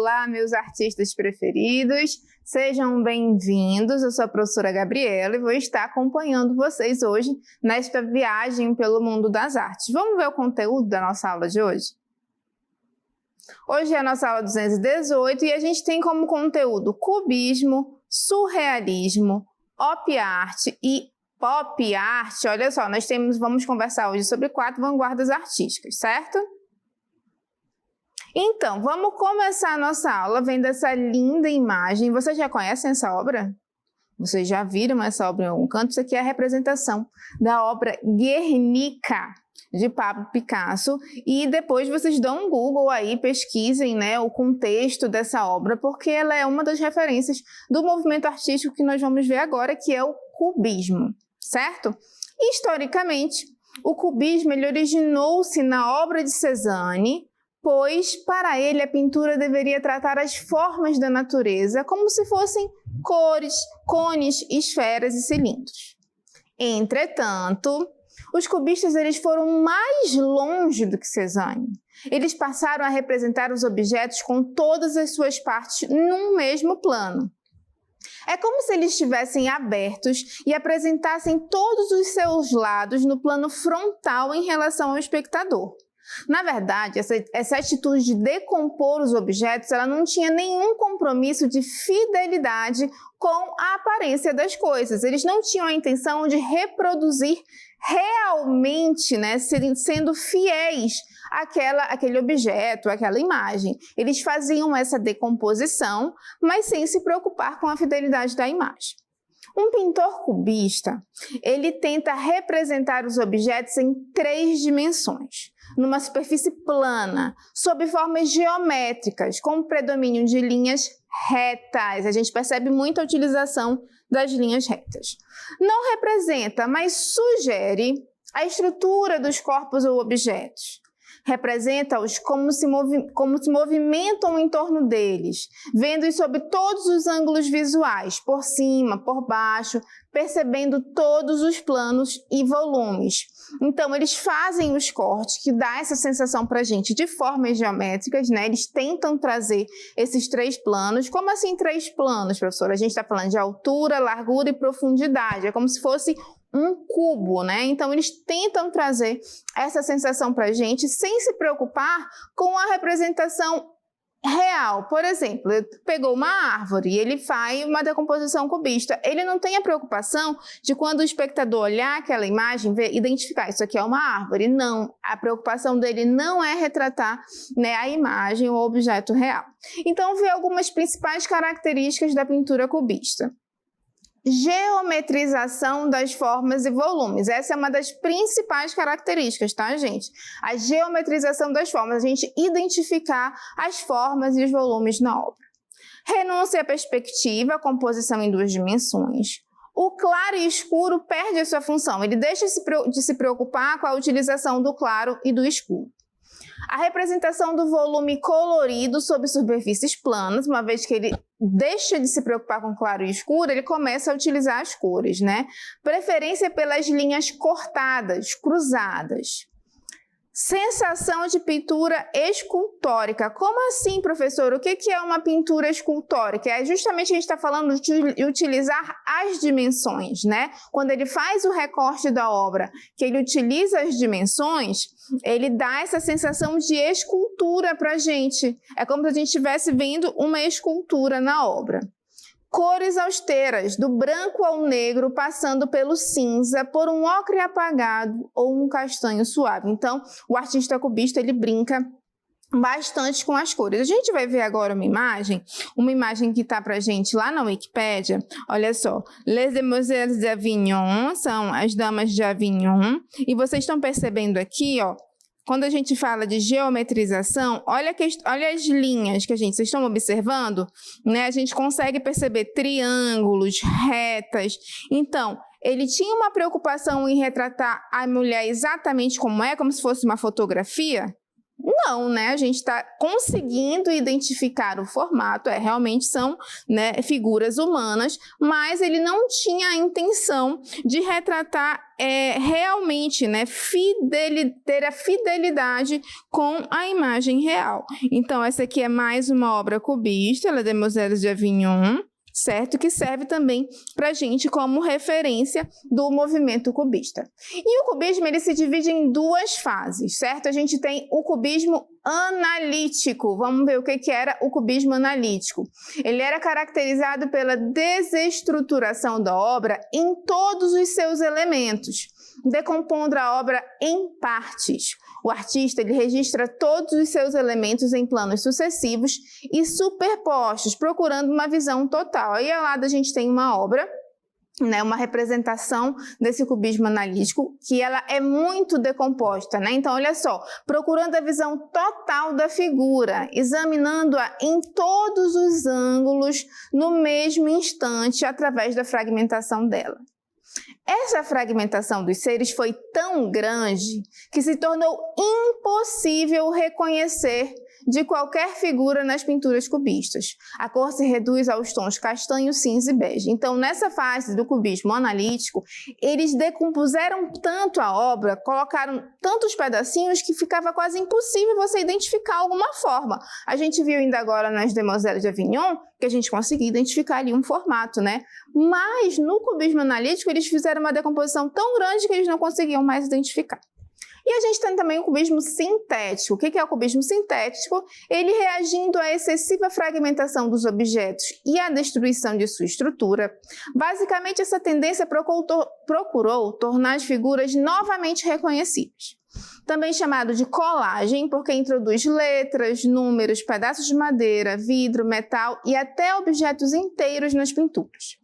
Olá, meus artistas preferidos, sejam bem-vindos. Eu sou a professora Gabriela e vou estar acompanhando vocês hoje nesta viagem pelo mundo das artes. Vamos ver o conteúdo da nossa aula de hoje? Hoje é a nossa aula 218 e a gente tem como conteúdo cubismo, surrealismo, op art e pop art. Olha só, vamos conversar hoje sobre 4 vanguardas artísticas, certo? Então, vamos começar a nossa aula vendo essa linda imagem. Vocês já conhecem essa obra? Vocês já viram essa obra em algum canto? Isso aqui é a representação da obra Guernica, de Pablo Picasso. E depois vocês dão um Google aí, pesquisem, né, o contexto dessa obra, porque ela é uma das referências do movimento artístico que nós vamos ver agora, que é o cubismo, certo? Historicamente, o cubismo ele originou-se na obra de Cézanne, pois, para ele, a pintura deveria tratar as formas da natureza como se fossem cores, cones, esferas e cilindros. Entretanto, os cubistas eles foram mais longe do que Cézanne. Eles passaram a representar os objetos com todas as suas partes num mesmo plano. É como se eles estivessem abertos e apresentassem todos os seus lados no plano frontal em relação ao espectador. Na verdade, essa atitude de decompor os objetos, ela não tinha nenhum compromisso de fidelidade com a aparência das coisas. Eles não tinham a intenção de reproduzir realmente, né, sendo fiéis àquele objeto, àquela imagem. Eles faziam essa decomposição, mas sem se preocupar com a fidelidade da imagem. Um pintor cubista, ele tenta representar os objetos em 3 dimensões, numa superfície plana, sob formas geométricas, com predomínio de linhas retas. A gente percebe muito a utilização das linhas retas. Não representa, mas sugere a estrutura dos corpos ou objetos. Representa-os como se movimentam em torno deles, vendo-os sob todos os ângulos visuais, por cima, por baixo, percebendo todos os planos e volumes. Então, eles fazem os cortes que dá essa sensação para a gente de formas geométricas, né? Eles tentam trazer esses 3 planos. Como assim 3 planos, professora? A gente está falando de altura, largura e profundidade. É como se fosse um cubo, né? Então, eles tentam trazer essa sensação para a gente sem se preocupar com a representação real. Por exemplo, pegou uma árvore e ele faz uma decomposição cubista. Ele não tem a preocupação de quando o espectador olhar aquela imagem, identificar isso aqui é uma árvore. Não, a preocupação dele não é retratar, né, a imagem ou o objeto real. Então, vê algumas principais características da pintura cubista. Geometrização das formas e volumes. Essa é uma das principais características, tá, gente? A geometrização das formas, a gente identificar as formas e os volumes na obra. Renúncia à perspectiva, composição em 2 dimensões. O claro e escuro perde a sua função, ele deixa de se preocupar com a utilização do claro e do escuro. A representação do volume colorido sobre superfícies planas, uma vez que ele deixa de se preocupar com claro e escuro, ele começa a utilizar as cores, né? Preferência pelas linhas cortadas, cruzadas. Sensação de pintura escultórica. Como assim, professor? O que é uma pintura escultórica? É justamente a gente está falando de utilizar as dimensões, né? Quando ele faz o recorte da obra, que ele utiliza as dimensões, ele dá essa sensação de escultura para a gente. É como se a gente estivesse vendo uma escultura na obra. Cores austeras, do branco ao negro, passando pelo cinza, por um ocre apagado ou um castanho suave. Então, o artista cubista, ele brinca bastante com as cores. A gente vai ver agora uma imagem que está pra gente lá na Wikipédia. Olha só, Les Demoiselles d'Avignon, são as damas de Avignon. E vocês estão percebendo aqui, ó, quando a gente fala de geometrização, olha as linhas que vocês estão observando, né? A gente consegue perceber triângulos, retas. Então, ele tinha uma preocupação em retratar a mulher exatamente como é, como se fosse uma fotografia? Não, né? A gente está conseguindo identificar o formato, realmente são, né, figuras humanas, mas ele não tinha a intenção de retratar realmente, né, ter a fidelidade com a imagem real. Então, essa aqui é mais uma obra cubista, ela é de Moselle de Avignon, certo? Que serve também para a gente como referência do movimento cubista. E o cubismo, ele se divide em duas fases, certo? A gente tem o cubismo analítico. Vamos ver o que era o cubismo analítico. Ele era caracterizado pela desestruturação da obra em todos os seus elementos, decompondo a obra em partes. O artista, ele registra todos os seus elementos em planos sucessivos e superpostos, procurando uma visão total. Aí ao lado a gente tem uma obra, né, uma representação desse cubismo analítico, que ela é muito decomposta, né? Então, olha só, procurando a visão total da figura, examinando-a em todos os ângulos, no mesmo instante, através da fragmentação dela. Essa fragmentação dos seres foi tão grande que se tornou impossível reconhecer de qualquer figura nas pinturas cubistas. A cor se reduz aos tons castanho, cinza e bege. Então, nessa fase do cubismo analítico, eles decompuseram tanto a obra, colocaram tantos pedacinhos que ficava quase impossível você identificar alguma forma. A gente viu ainda agora nas Demoiselles de Avignon que a gente conseguia identificar ali um formato, né? Mas no cubismo analítico eles fizeram uma decomposição tão grande que eles não conseguiam mais identificar. E a gente tem também o cubismo sintético. O que é o cubismo sintético? Ele reagindo à excessiva fragmentação dos objetos e à destruição de sua estrutura. Basicamente, essa tendência procurou tornar as figuras novamente reconhecíveis. Também chamado de colagem, porque introduz letras, números, pedaços de madeira, vidro, metal e até objetos inteiros nas pinturas.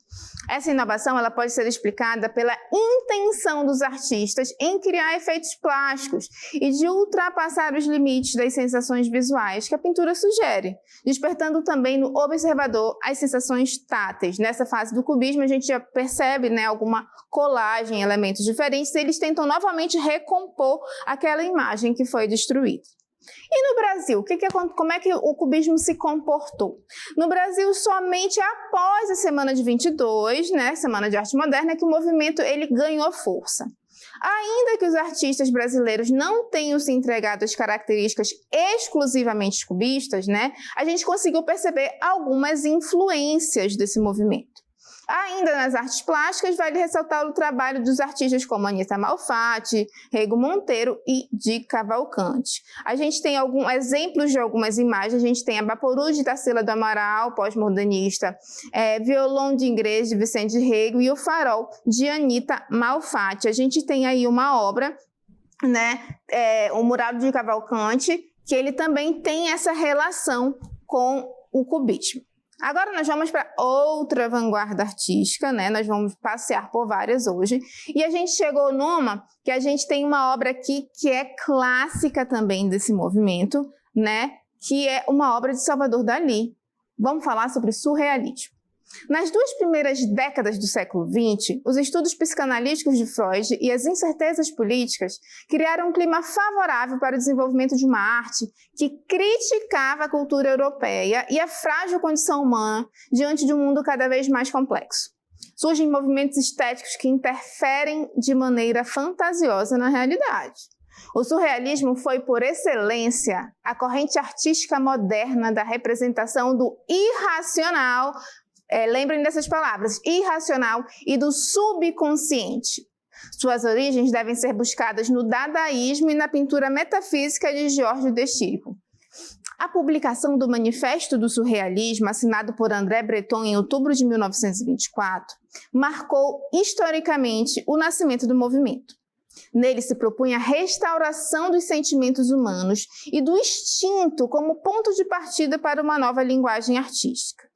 Essa inovação ela pode ser explicada pela intenção dos artistas em criar efeitos plásticos e de ultrapassar os limites das sensações visuais que a pintura sugere, despertando também no observador as sensações táteis. Nessa fase do cubismo a gente já percebe, né, alguma colagem, elementos diferentes, e eles tentam novamente recompor aquela imagem que foi destruída. E no Brasil, como é que o cubismo se comportou? No Brasil, somente após a Semana de 22, né, Semana de Arte Moderna, que o movimento ele ganhou força. Ainda que os artistas brasileiros não tenham se entregado às características exclusivamente cubistas, né, a gente conseguiu perceber algumas influências desse movimento. Ainda nas artes plásticas, vale ressaltar o trabalho dos artistas como Anita Malfatti, Rego Monteiro e Di Cavalcanti. A gente tem exemplos de algumas imagens, a gente tem a Vaporuz de Tarsila do Amaral, pós-modernista, Violão de Inglês de Vicente Rego e o Farol de Anita Malfatti. A gente tem aí uma obra, né, o Mural de Cavalcanti, que ele também tem essa relação com o cubismo. Agora nós vamos para outra vanguarda artística, né? Nós vamos passear por várias hoje. E a gente chegou numa que a gente tem uma obra aqui que é clássica também desse movimento, né? Que é uma obra de Salvador Dalí. Vamos falar sobre surrealismo. Nas duas primeiras décadas do século XX, os estudos psicanalíticos de Freud e as incertezas políticas criaram um clima favorável para o desenvolvimento de uma arte que criticava a cultura europeia e a frágil condição humana diante de um mundo cada vez mais complexo. Surgem movimentos estéticos que interferem de maneira fantasiosa na realidade. O surrealismo foi, por excelência, a corrente artística moderna da representação do irracional. Lembrem dessas palavras, irracional e do subconsciente. Suas origens devem ser buscadas no dadaísmo e na pintura metafísica de Georges de Chirico. A publicação do Manifesto do Surrealismo, assinado por André Breton em outubro de 1924, marcou historicamente o nascimento do movimento. Nele se propunha a restauração dos sentimentos humanos e do instinto como ponto de partida para uma nova linguagem artística.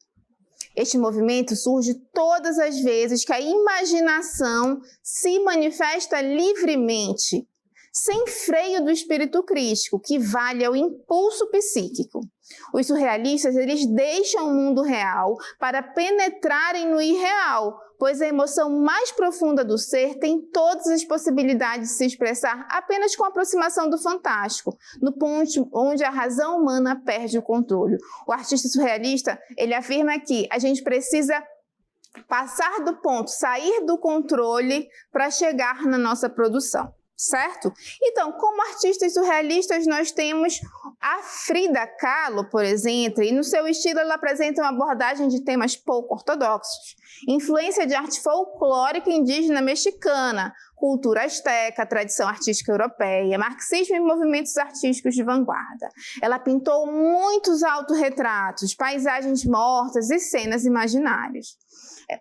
Este movimento surge todas as vezes que a imaginação se manifesta livremente, sem freio do espírito crítico, que vale ao impulso psíquico. Os surrealistas, eles deixam o mundo real para penetrarem no irreal, pois a emoção mais profunda do ser tem todas as possibilidades de se expressar apenas com a aproximação do fantástico, no ponto onde a razão humana perde o controle. O artista surrealista, ele afirma que a gente precisa passar do ponto, sair do controle para chegar na nossa produção. Certo? Então, como artistas surrealistas, nós temos a Frida Kahlo, por exemplo, e no seu estilo ela apresenta uma abordagem de temas pouco ortodoxos, influência de arte folclórica indígena mexicana, cultura asteca, tradição artística europeia, marxismo e movimentos artísticos de vanguarda. Ela pintou muitos autorretratos, paisagens mortas e cenas imaginárias.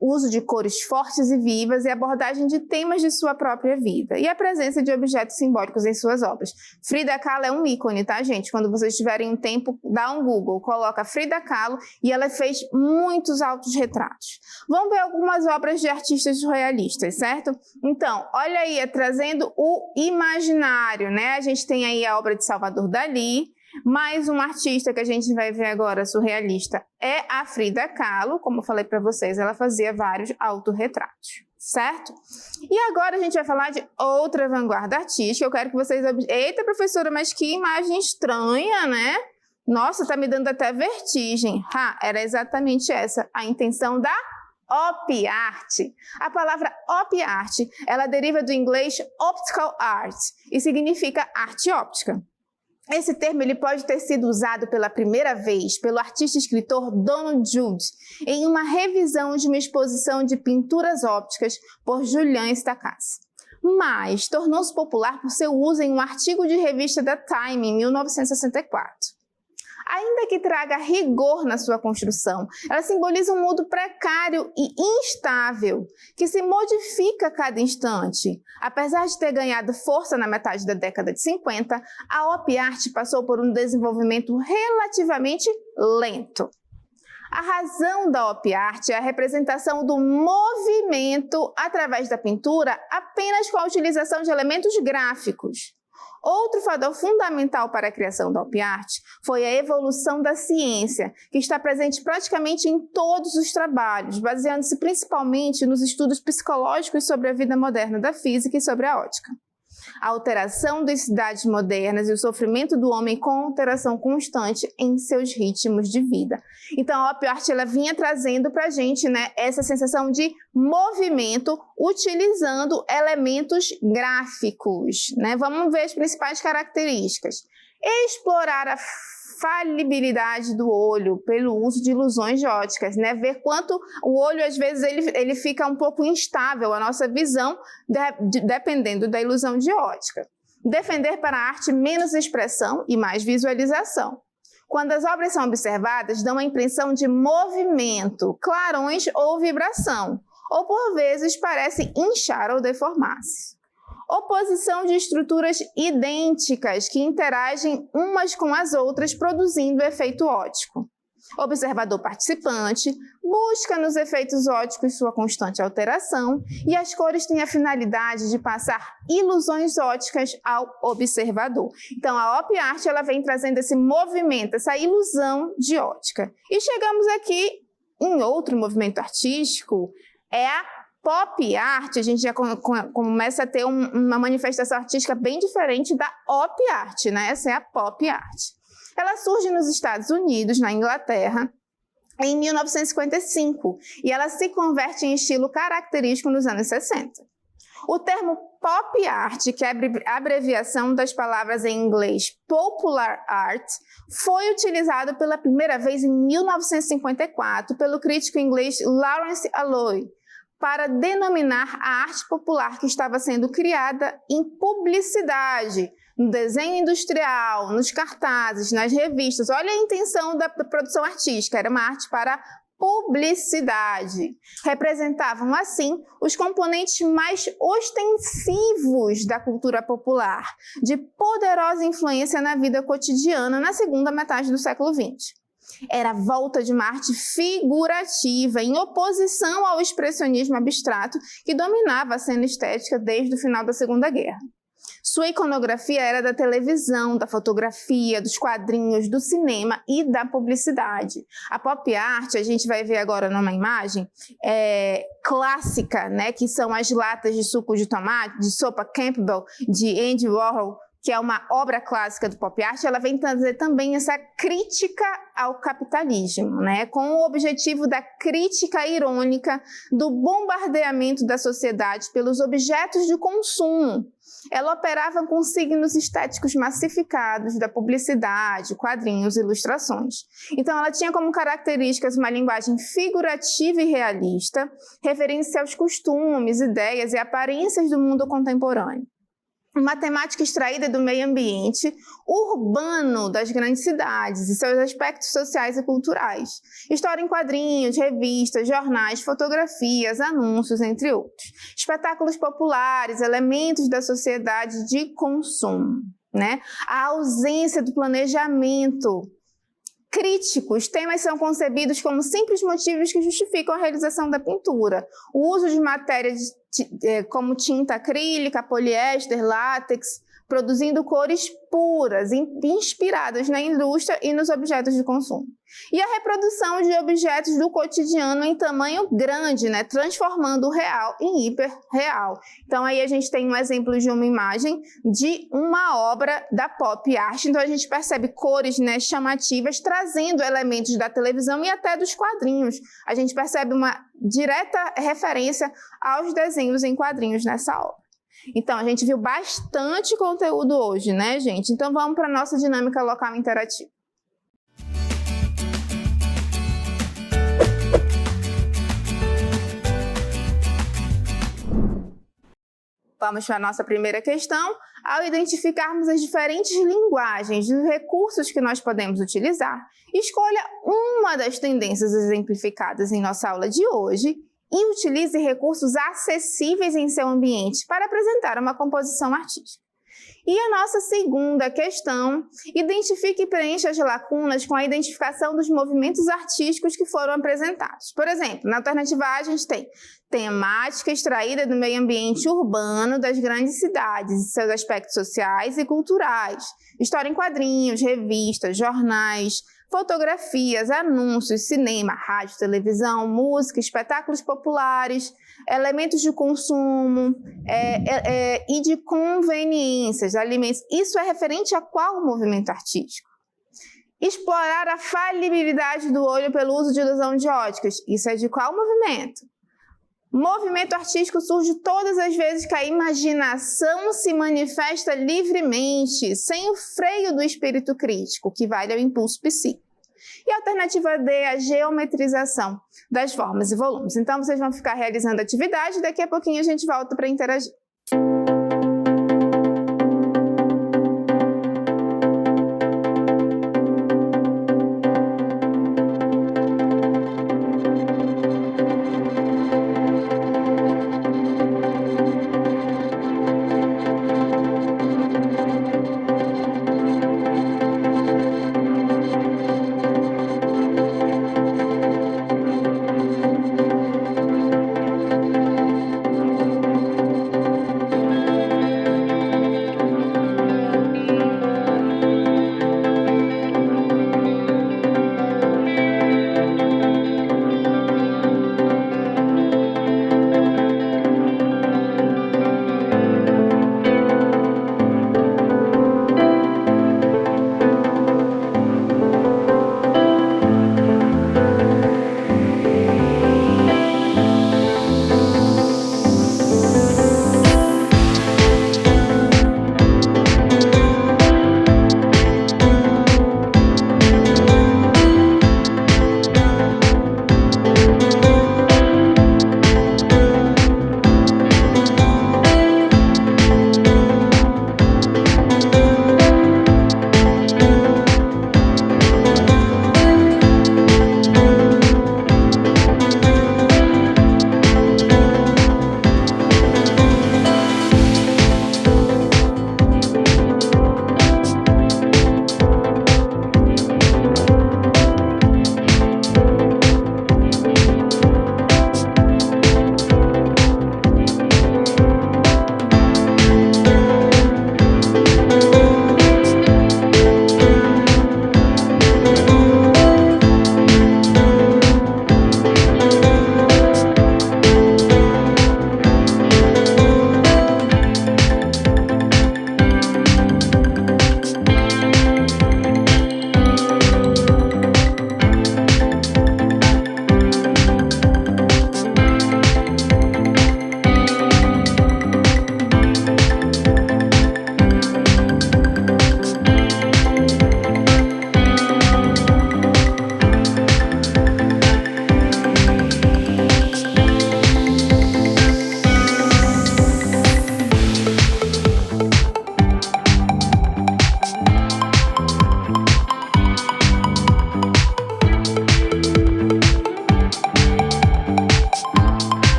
Uso de cores fortes e vivas e abordagem de temas de sua própria vida e a presença de objetos simbólicos em suas obras. Frida Kahlo é um ícone, tá, gente? Quando vocês tiverem um tempo, dá um Google, coloca Frida Kahlo e ela fez muitos autorretratos. Vamos ver algumas obras de artistas surrealistas, certo? Então, olha aí, trazendo o imaginário, né? A gente tem aí a obra de Salvador Dalí. Mais um artista que a gente vai ver agora, surrealista, é a Frida Kahlo. Como eu falei para vocês, ela fazia vários autorretratos, certo? E agora a gente vai falar de outra vanguarda artística. Eu quero que vocês... Eita, professora, mas que imagem estranha, né? Nossa, tá me dando até vertigem. Era exatamente essa a intenção da Op Art. A palavra Op Art, ela deriva do inglês optical art e significa arte óptica. Esse termo ele pode ter sido usado pela primeira vez pelo artista e escritor Donald Judd em uma revisão de uma exposição de pinturas ópticas por Julian Stackis, mas tornou-se popular por seu uso em um artigo de revista da Time em 1964. Ainda que traga rigor na sua construção, ela simboliza um mundo precário e instável, que se modifica a cada instante. Apesar de ter ganhado força na metade da década de 50, a Op Art passou por um desenvolvimento relativamente lento. A razão da Op Art é a representação do movimento através da pintura apenas com a utilização de elementos gráficos. Outro fator fundamental para a criação da Op Art foi a evolução da ciência, que está presente praticamente em todos os trabalhos, baseando-se principalmente nos estudos psicológicos sobre a vida moderna da física e sobre a ótica. A alteração das cidades modernas e o sofrimento do homem com alteração constante em seus ritmos de vida. Então, a Op Art ela vinha trazendo para a gente, né, essa sensação de movimento utilizando elementos gráficos, né? Vamos ver as principais características. Explorar a falibilidade do olho pelo uso de ilusões de óticas, né? Ver quanto o olho, às vezes, ele fica um pouco instável, a nossa visão, dependendo da ilusão de ótica. Defender para a arte menos expressão e mais visualização. Quando as obras são observadas, dão a impressão de movimento, clarões ou vibração, ou por vezes parecem inchar ou deformar-se. Oposição de estruturas idênticas que interagem umas com as outras, produzindo efeito óptico. Observador participante busca nos efeitos ópticos sua constante alteração e as cores têm a finalidade de passar ilusões ópticas ao observador. Então, a Op Art ela vem trazendo esse movimento, essa ilusão de óptica. E chegamos aqui em outro movimento artístico, é a Pop Art. A gente já começa a ter uma manifestação artística bem diferente da Op Art, né? Essa é a Pop Art. Ela surge nos Estados Unidos, na Inglaterra, em 1955, e ela se converte em estilo característico nos anos 60. O termo Pop Art, que é a abreviação das palavras em inglês Popular Art, foi utilizado pela primeira vez em 1954 pelo crítico inglês Laurence Alloy, para denominar a arte popular que estava sendo criada em publicidade, no desenho industrial, nos cartazes, nas revistas. Olha a intenção da produção artística, era uma arte para publicidade. Representavam, assim, os componentes mais ostensivos da cultura popular, de poderosa influência na vida cotidiana na segunda metade do século XX. Era a volta de uma arte figurativa, em oposição ao expressionismo abstrato que dominava a cena estética desde o final da Segunda Guerra. Sua iconografia era da televisão, da fotografia, dos quadrinhos, do cinema e da publicidade. A pop art, a gente vai ver agora numa imagem clássica, né, que são as latas de suco de tomate, de sopa Campbell, de Andy Warhol, que é uma obra clássica do pop art. Ela vem trazer também essa crítica ao capitalismo, né, com o objetivo da crítica irônica do bombardeamento da sociedade pelos objetos de consumo. Ela operava com signos estéticos massificados da publicidade, quadrinhos, ilustrações. Então, ela tinha como características uma linguagem figurativa e realista, referência aos costumes, ideias e aparências do mundo contemporâneo. Uma temática extraída do meio ambiente urbano das grandes cidades e seus aspectos sociais e culturais. História em quadrinhos, revistas, jornais, fotografias, anúncios, entre outros. Espetáculos populares, elementos da sociedade de consumo, né? A ausência do planejamento crítico. Os temas são concebidos como simples motivos que justificam a realização da pintura. O uso de matérias como tinta acrílica, poliéster, látex, produzindo cores puras, inspiradas na indústria e nos objetos de consumo. E a reprodução de objetos do cotidiano em tamanho grande, né, transformando o real em hiperreal. Então aí a gente tem um exemplo de uma imagem de uma obra da pop art. Então a gente percebe cores, né, chamativas, trazendo elementos da televisão e até dos quadrinhos. A gente percebe uma direta referência aos desenhos em quadrinhos nessa obra. Então, a gente viu bastante conteúdo hoje, né, gente? Então, vamos para a nossa dinâmica local interativa. Vamos para a nossa primeira questão. Ao identificarmos as diferentes linguagens e os recursos que nós podemos utilizar, escolha uma das tendências exemplificadas em nossa aula de hoje e utilize recursos acessíveis em seu ambiente para apresentar uma composição artística. E a nossa segunda questão, identifique e preencha as lacunas com a identificação dos movimentos artísticos que foram apresentados. Por exemplo, na alternativa A a gente tem temática extraída do meio ambiente urbano das grandes cidades e seus aspectos sociais e culturais, história em quadrinhos, revistas, jornais, fotografias, anúncios, cinema, rádio, televisão, música, espetáculos populares, elementos de consumo e de conveniências, alimentos. Isso é referente a qual movimento artístico? Explorar a falibilidade do olho pelo uso de ilusão de óticas. Isso é de qual movimento? Movimento artístico surge todas as vezes que a imaginação se manifesta livremente, sem o freio do espírito crítico, que vale ao impulso psíquico. E a alternativa D, a geometrização das formas e volumes. Então, vocês vão ficar realizando a atividade e daqui a pouquinho a gente volta para interagir.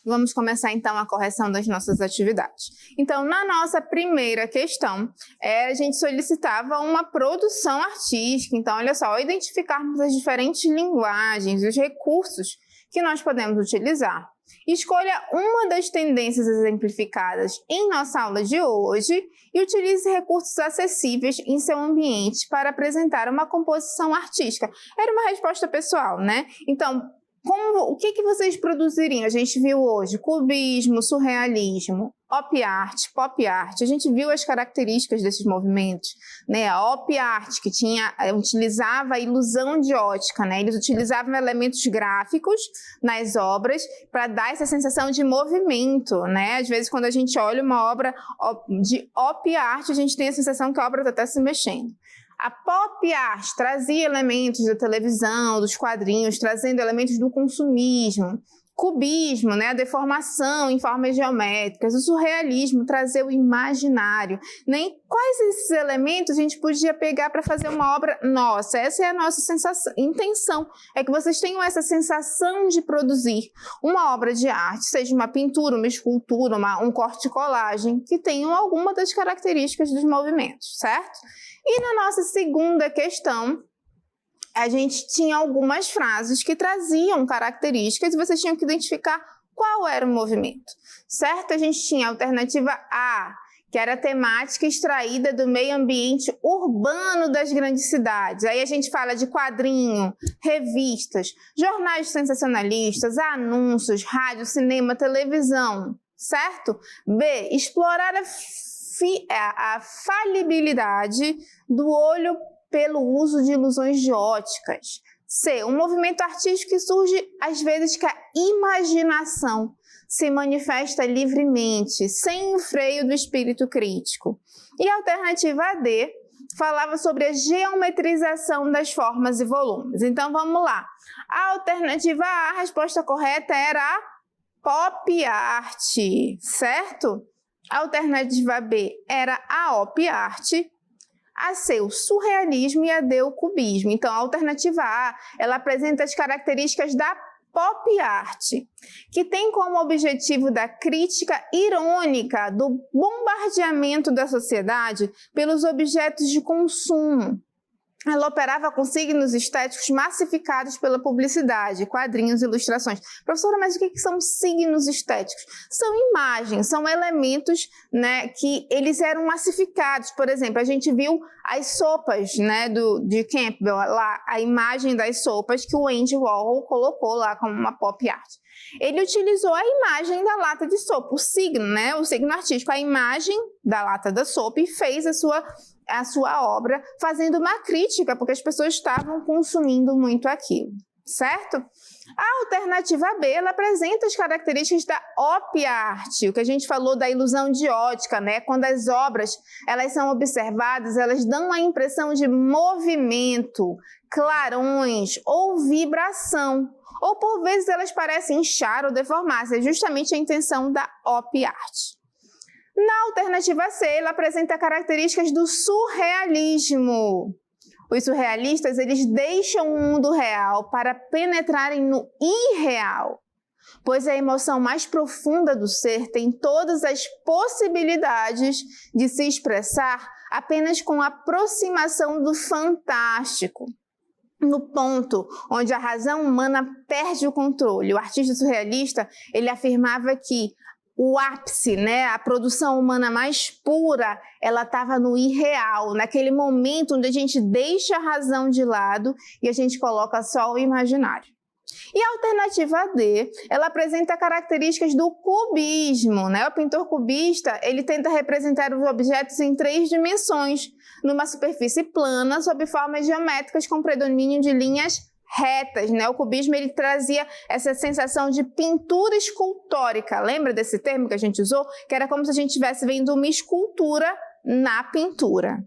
Vamos começar então a correção das nossas atividades. Então, na nossa primeira questão, a gente solicitava uma produção artística. Então, olha só, ao identificarmos as diferentes linguagens, os recursos que nós podemos utilizar, escolha uma das tendências exemplificadas em nossa aula de hoje e utilize recursos acessíveis em seu ambiente para apresentar uma composição artística. Era uma resposta pessoal, né? Então, o que vocês produziriam? A gente viu hoje cubismo, surrealismo, op art, pop art. A gente viu as características desses movimentos, né? A op art, que utilizava a ilusão de ótica, né? Eles utilizavam elementos gráficos nas obras para dar essa sensação de movimento, né? Às vezes, quando a gente olha uma obra de op art, a gente tem a sensação que a obra está até se mexendo. A pop art trazia elementos da televisão, dos quadrinhos, trazendo elementos do consumismo. Cubismo, né, a deformação em formas geométricas. O surrealismo trazia o imaginário. Nem quais esses elementos a gente podia pegar para fazer uma obra nossa? Essa é a nossa intenção, é que vocês tenham essa sensação de produzir uma obra de arte, seja uma pintura, uma escultura, um corte-colagem, que tenham alguma das características dos movimentos, certo? E na nossa segunda questão, a gente tinha algumas frases que traziam características e vocês tinham que identificar qual era o movimento, certo? A gente tinha a alternativa A, que era a temática extraída do meio ambiente urbano das grandes cidades. Aí a gente fala de quadrinho, revistas, jornais sensacionalistas, anúncios, rádio, cinema, televisão, certo? B, explorar a falibilidade do olho pelo uso de ilusões de óticas. C, um movimento artístico que surge às vezes que a imaginação se manifesta livremente, sem o freio do espírito crítico. E a alternativa D falava sobre a geometrização das formas e volumes. Então vamos lá. A alternativa A, a resposta correta era a pop art, certo? A alternativa B era a op art. A C, o surrealismo, e a D, o cubismo. Então, a alternativa A, ela apresenta as características da pop art, que tem como objetivo da crítica irônica do bombardeamento da sociedade pelos objetos de consumo. Ela operava com signos estéticos massificados pela publicidade, quadrinhos e ilustrações. Professora, mas o que são signos estéticos? São imagens, são elementos, né, que eles eram massificados. Por exemplo, a gente viu as sopas, né, de Campbell, lá, a imagem das sopas que o Andy Warhol colocou lá como uma pop art. Ele utilizou a imagem da lata de sopa, o signo, né, o signo artístico, a imagem da lata da sopa, e fez a sua obra fazendo uma crítica, porque as pessoas estavam consumindo muito aquilo, certo? A alternativa B, ela apresenta as características da op art, o que a gente falou da ilusão de ótica, né? Quando as obras elas são observadas, elas dão a impressão de movimento, clarões ou vibração, ou por vezes elas parecem inchar ou deformar-se, é justamente a intenção da op art. Na alternativa C, ela apresenta características do surrealismo. Os surrealistas, eles deixam o mundo real para penetrarem no irreal, pois a emoção mais profunda do ser tem todas as possibilidades de se expressar apenas com a aproximação do fantástico. No ponto onde a razão humana perde o controle, o artista surrealista, ele afirmava que o ápice, né, a produção humana mais pura, ela estava no irreal, naquele momento onde a gente deixa a razão de lado e a gente coloca só o imaginário. E a alternativa D, ela apresenta características do cubismo, né? O pintor cubista, ele tenta representar os objetos em 3 dimensões, numa superfície plana, sob formas geométricas com predomínio de linhas retas, né? O cubismo, ele trazia essa sensação de pintura escultórica. Lembra desse termo que a gente usou? Que era como se a gente estivesse vendo uma escultura na pintura.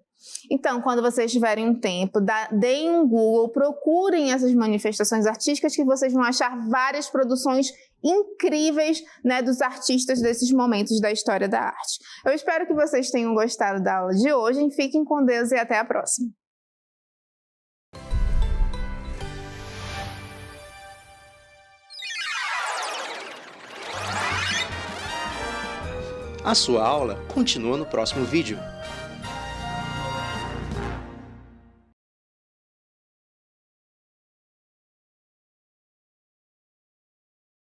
Então, quando vocês tiverem um tempo, deem um Google, procurem essas manifestações artísticas que vocês vão achar várias produções incríveis, né, dos artistas desses momentos da história da arte. Eu espero que vocês tenham gostado da aula de hoje. Fiquem com Deus e até a próxima. A sua aula continua no próximo vídeo.